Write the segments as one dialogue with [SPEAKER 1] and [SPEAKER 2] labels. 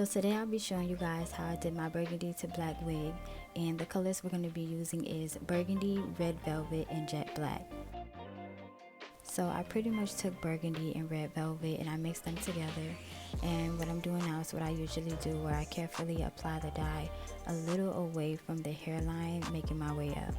[SPEAKER 1] today I'll be showing you guys how I did my burgundy to black wig, and the colors we're going to be using is burgundy, red velvet, and jet black. So I pretty much took burgundy and red velvet and I mixed them together, and what I'm doing now is what I usually do, where I carefully apply the dye a little away from the hairline, making my way up.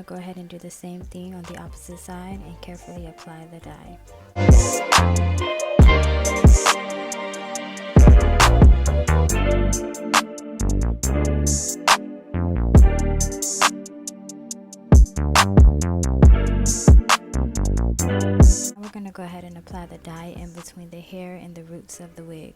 [SPEAKER 1] Go ahead and do the same thing on the opposite side and carefully apply the dye. We're going to go ahead and apply the dye in between the hair and the roots of the wig.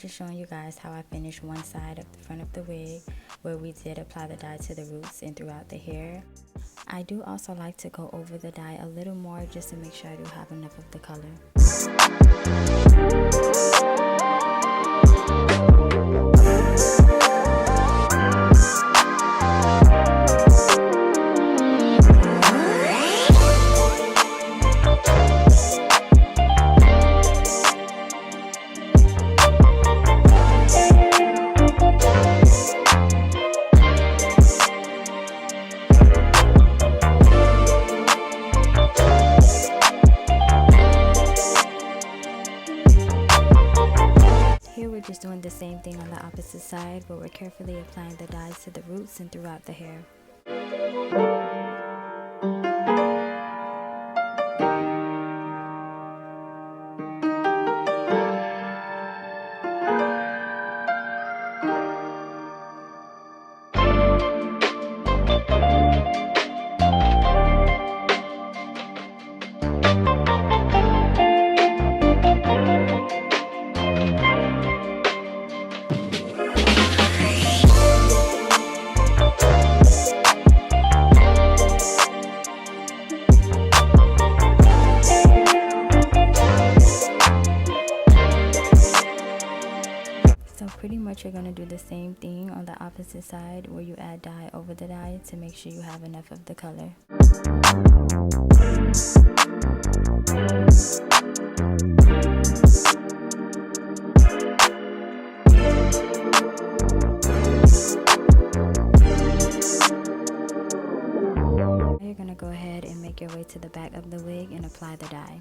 [SPEAKER 1] Showing you guys how I finished one side of the front of the wig, where we did apply the dye to the roots and throughout the hair. I do also like to go over the dye a little more just to make sure I do have enough of the color. Just doing the same thing on the opposite side, but we're carefully applying the dyes to the roots and throughout the hair. you're going to do the same thing on the opposite side where you add dye over the dye to make sure you have enough of the color. You're going to go ahead and make your way to the back of the wig and apply the dye.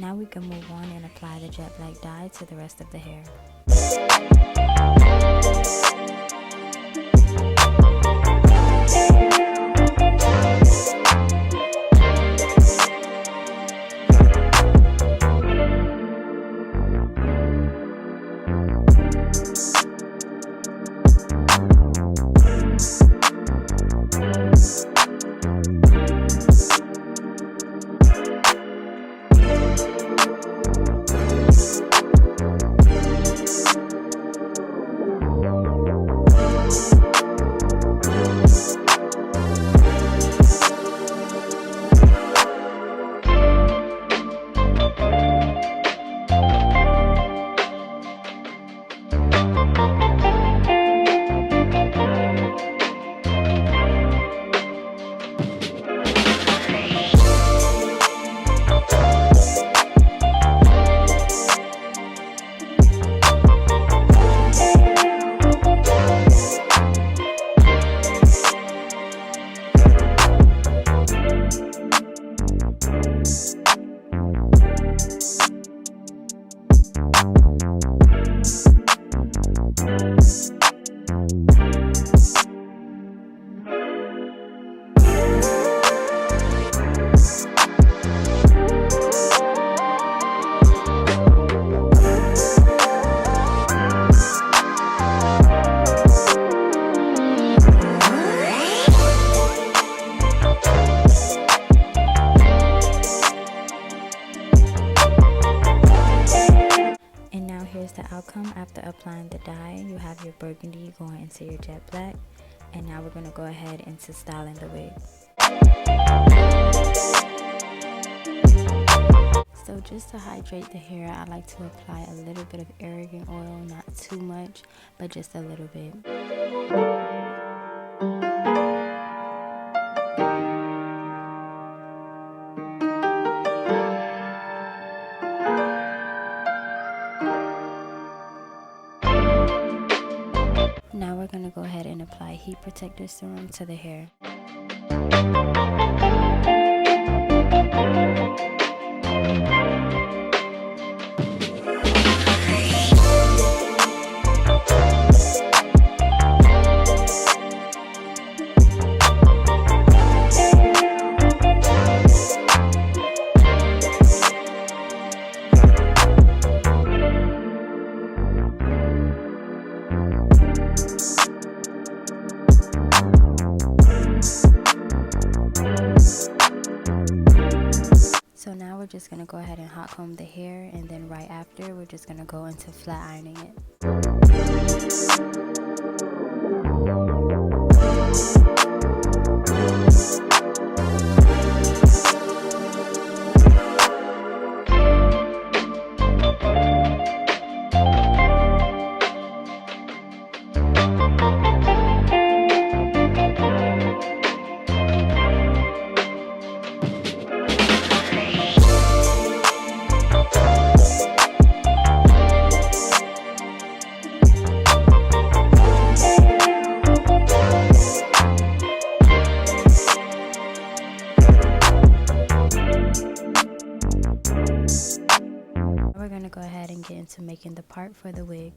[SPEAKER 1] Now we can move on and apply the jet black dye to the rest of the hair. Here's the outcome after applying the dye. You have your burgundy going into your jet black, and now we're going to go ahead into styling the wig. So just to hydrate the hair, I like to apply a little bit of argan oil, not too much, but just a little bit. Now we're going to go ahead and apply heat protector serum to the hair. go ahead and hot comb the hair, and then right after we're just going to go into flat ironing it. We're going to go ahead and get into making the part for the wig.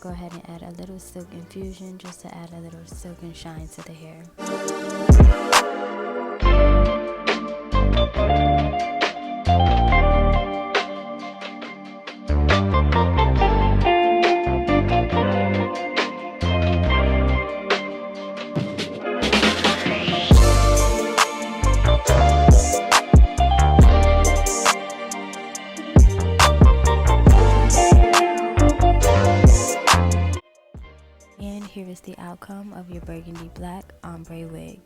[SPEAKER 1] Go ahead and add a little silk infusion just to add a little silk and shine to the hair. And here is the outcome of your burgundy black ombre wig.